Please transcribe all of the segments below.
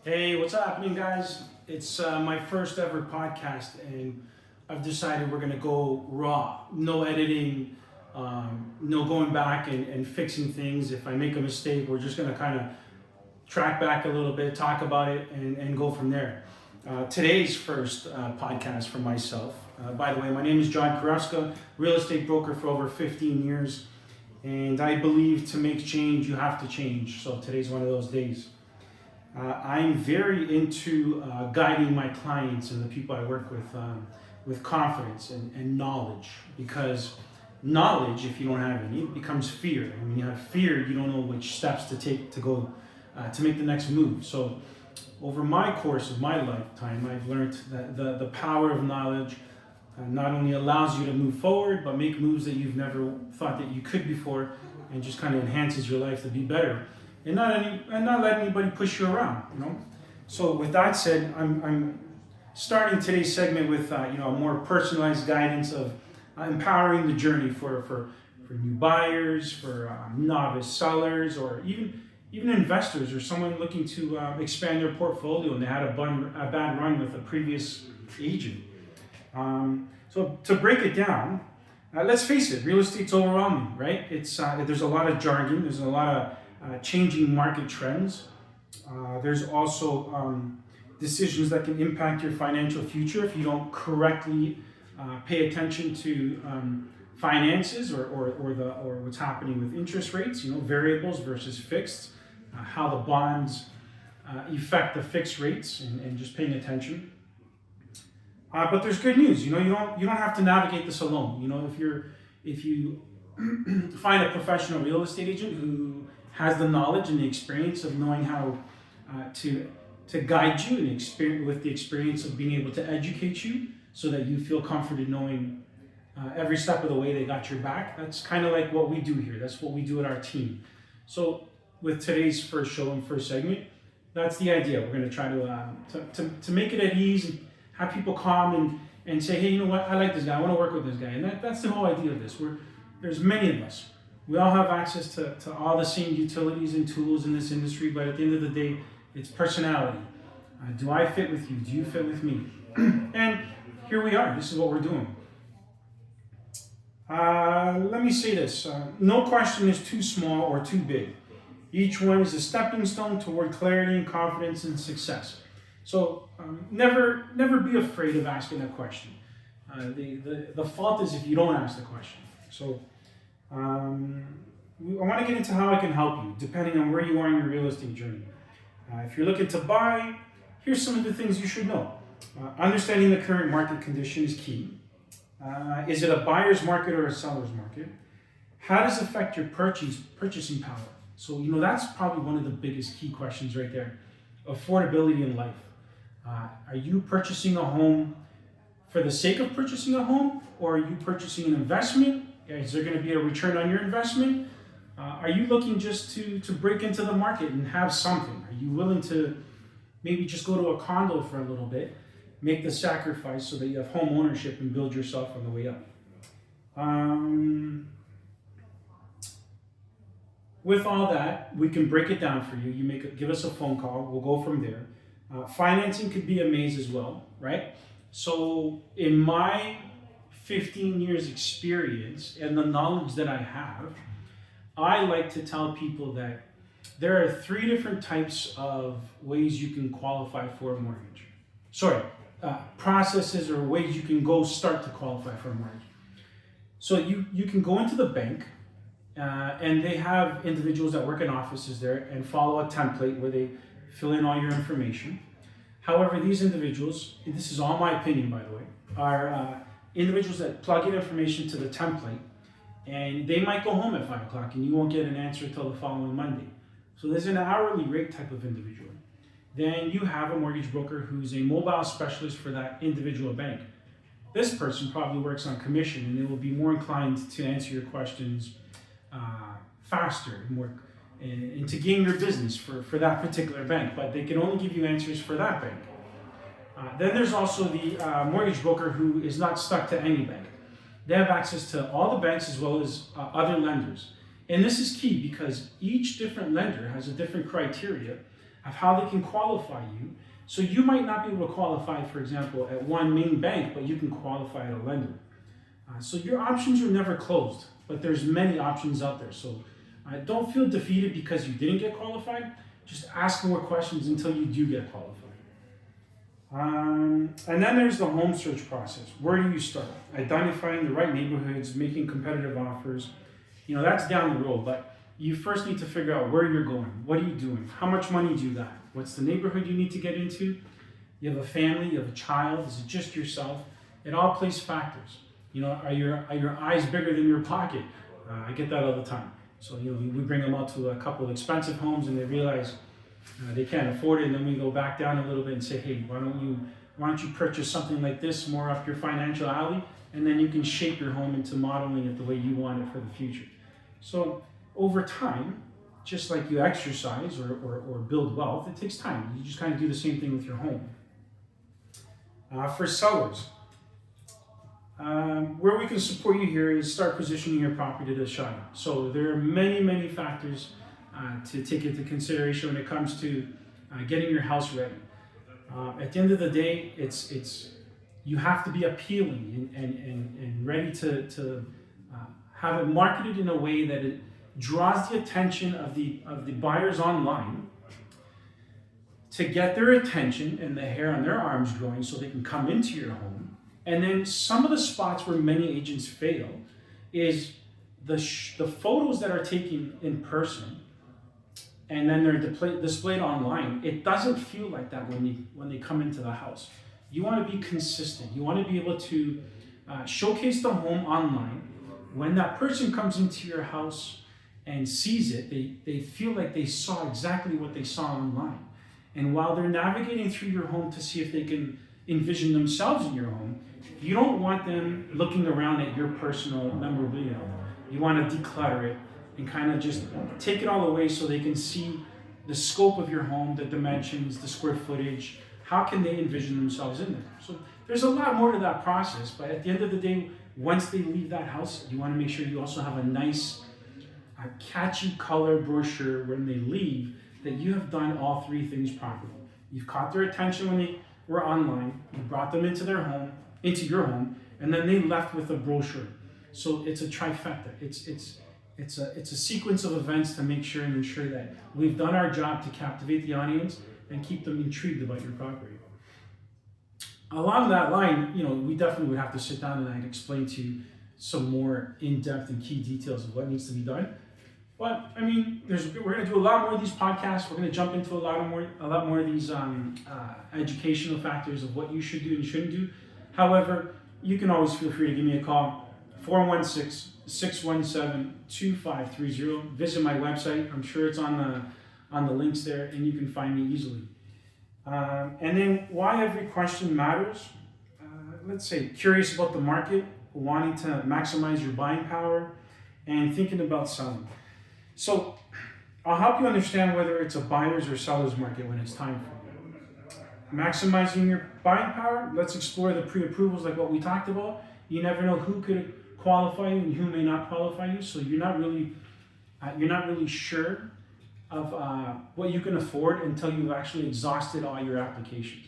Hey, what's happening, guys? It's my first ever podcast, and I've decided we're gonna go raw, no editing, no going back and fixing things. If I make a mistake, we're just gonna kind of track back a little bit, talk about it, and go from there. Today's first podcast for myself. By the way, my name is John Karewska, real estate broker for over 15 years, and I believe to make change, you have to change. So today's one of those days. I'm very into guiding my clients and the people I work with confidence and knowledge, because knowledge, if you don't have any, it becomes fear. And when you have fear, you don't know which steps to take to go to make the next move. So over my course of my lifetime, I've learned that the power of knowledge not only allows you to move forward, but make moves that you've never thought that you could before, and just kind of enhances your life to be better, and not let anybody push you around. So with that said, I'm starting today's segment with a more personalized guidance of empowering the journey for new buyers, for novice sellers, or even investors, or someone looking to expand their portfolio and they had a bad run with a previous agent. So to break it down, let's face it, real estate's overwhelming, right? There's a lot of jargon, there's a lot of changing market trends. There's also decisions that can impact your financial future if you don't correctly pay attention to finances or what's happening with interest rates. Variables versus fixed, how the bonds affect the fixed rates, and just paying attention. But there's good news. You don't have to navigate this alone. If you find a professional real estate agent who has the knowledge and the experience of knowing how to guide you, and with the experience of being able to educate you, so that you feel comforted knowing every step of the way they got your back. That's kind of like what we do here. That's what we do at our team. So with today's first show and first segment, that's the idea. We're going to try to make it at ease, and have people calm and say, hey, you know what? I like this guy. I want to work with this guy. And that's the whole idea of this. There's many of us. We all have access to all the same utilities and tools in this industry, but at the end of the day, it's personality. Do I fit with you? Do you fit with me? And here we are. This is what we're doing. Let me say this. No question is too small or too big. Each one is a stepping stone toward clarity and confidence and success. So never be afraid of asking a question. The fault is if you don't ask the question. So I want to get into how I can help you, depending on where you are in your real estate journey. If you're looking to buy, here's some of the things you should know. Understanding the current market condition is key. Is it a buyer's market or a seller's market? How does it affect your purchasing power? So that's probably one of the biggest key questions right there. Affordability in life. Are you purchasing a home for the sake of purchasing a home, or are you purchasing an investment? Is there going to be a return on your investment? Are you looking just to break into the market and have something? Are you willing to maybe just go to a condo for a little bit, make the sacrifice so that you have home ownership and build yourself on the way up? With all that, we can break it down for you. Give us a phone call. We'll go from there. Financing could be a maze as well, right? So in my 15 years experience and the knowledge that I have, I like to tell people that there are 3 different types of ways you can qualify for a mortgage. Processes or ways you can go start to qualify for a mortgage. So you can go into the bank, and they have individuals that work in offices there and follow a template where they fill in all your information. However, these individuals, and this is all my opinion by the way, are individuals that plug in information to the template, and they might go home at 5 o'clock and you won't get an answer until the following Monday. So there's an hourly rate type of individual. Then you have a mortgage broker who's a mobile specialist for that individual bank. This person probably works on commission, and they will be more inclined to answer your questions faster and to gain your business for that particular bank, but they can only give you answers for that bank. Then there's also the mortgage broker who is not stuck to any bank. They have access to all the banks as well as other lenders. And this is key because each different lender has a different criteria of how they can qualify you. So you might not be able to qualify, for example, at one main bank, but you can qualify at a lender. So your options are never closed, but there's many options out there. So don't feel defeated because you didn't get qualified. Just ask more questions until you do get qualified. And then there's the home search process. Where do you start? Identifying the right neighborhoods, making competitive offers. That's down the road, but you first need to figure out where you're going. What are you doing? How much money do you got? What's the neighborhood you need to get into? You have a family, you have a child, is it just yourself? It all plays factors. Are your eyes bigger than your pocket? I get that all the time. So, we bring them out to a couple of expensive homes and they realize they can't afford it, and then we go back down a little bit and say, hey, why don't you purchase something like this more up your financial alley, and then you can shape your home into modeling it the way you want it for the future. So over time, just like you exercise or build wealth, it takes time. You just kind of do the same thing with your home. For sellers, where we can support you here is start positioning your property to shine. So there are many, many factors to take into consideration when it comes to getting your house ready. At the end of the day, it's you have to be appealing and ready to have it marketed in a way that it draws the attention of the buyers online, to get their attention and the hair on their arms growing so they can come into your home. And then some of the spots where many agents fail is the photos that are taken in person and then they're displayed online. It doesn't feel like that when they come into the house. You want to be consistent. You want to be able to showcase the home online. When that person comes into your house and sees it, they feel like they saw exactly what they saw online. And while they're navigating through your home to see if they can envision themselves in your home, you don't want them looking around at your personal memorabilia. You want to declutter it and kind of just take it all away so they can see the scope of your home, the dimensions, the square footage. How can they envision themselves in there? So there's a lot more to that process, but at the end of the day, once they leave that house, you want to make sure you also have a nice, catchy color brochure when they leave, that you have done all three things properly. You've caught their attention when they were online, you brought them into your home, and then they left with a brochure. So it's a trifecta. It's a sequence of events to make sure and ensure that we've done our job to captivate the audience and keep them intrigued about your property. Along that line, we definitely would have to sit down and I'd explain to you some more in-depth and key details of what needs to be done. But I mean, we're going to do a lot more of these podcasts. We're going to jump into a lot more of these educational factors of what you should do and shouldn't do. However, you can always feel free to give me a call, 416-617-2530. Visit my website. I'm sure it's on the links there, and you can find me easily. And then why every question matters. Let's say curious about the market, wanting to maximize your buying power, and thinking about selling. So I'll help you understand whether it's a buyer's or seller's market when it's time for you. Maximizing your buying power, let's explore the pre-approvals like what we talked about. You never know who could qualify you and who may not qualify you, so you're not really sure of what you can afford until you've actually exhausted all your applications.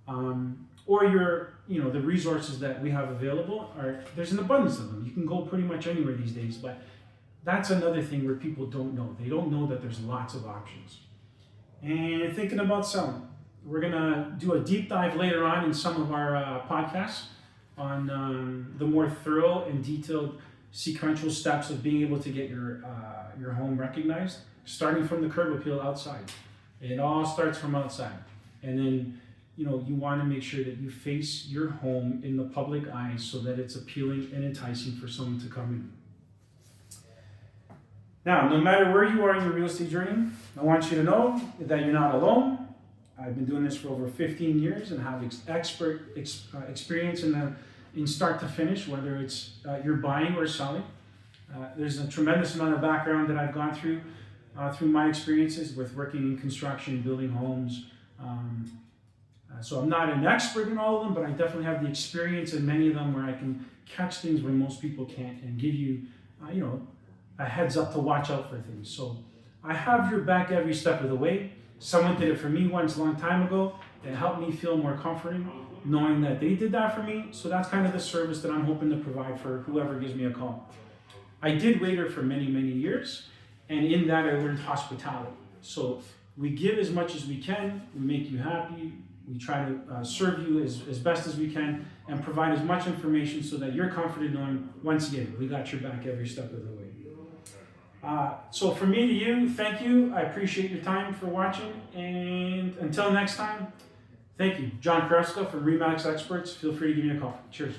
Or the resources that we have available there's an abundance of them. You can go pretty much anywhere these days, but that's another thing where people don't know. They don't know that there's lots of options. And thinking about selling. We're gonna do a deep dive later on in some of our podcasts on the more thorough and detailed sequential steps of being able to get your home recognized, starting from the curb appeal outside. It all starts from outside. And then you want to make sure that you face your home in the public eye so that it's appealing and enticing for someone to come in. Now, no matter where you are in your real estate journey, I want you to know that you're not alone. I've been doing this for over 15 years and have expert experience in start to finish, whether it's you're buying or selling. There's a tremendous amount of background that I've gone through my experiences with working in construction, building homes. So I'm not an expert in all of them, but I definitely have the experience in many of them where I can catch things where most people can't and give you, a heads up to watch out for things. So I have your back every step of the way. Someone did it for me once a long time ago. It helped me feel more comforting knowing that they did that for me. So that's kind of the service that I'm hoping to provide for whoever gives me a call. I did waiter for many, many years, and in that I learned hospitality. So we give as much as we can, we make you happy, we try to serve you as best as we can, and provide as much information so that you're comforted knowing, once again, we got your back every step of the way. So from me to you, thank you. I appreciate your time for watching, and until next time, thank you. John Kreska from RE/MAX Experts. Feel free to give me a call. Cheers.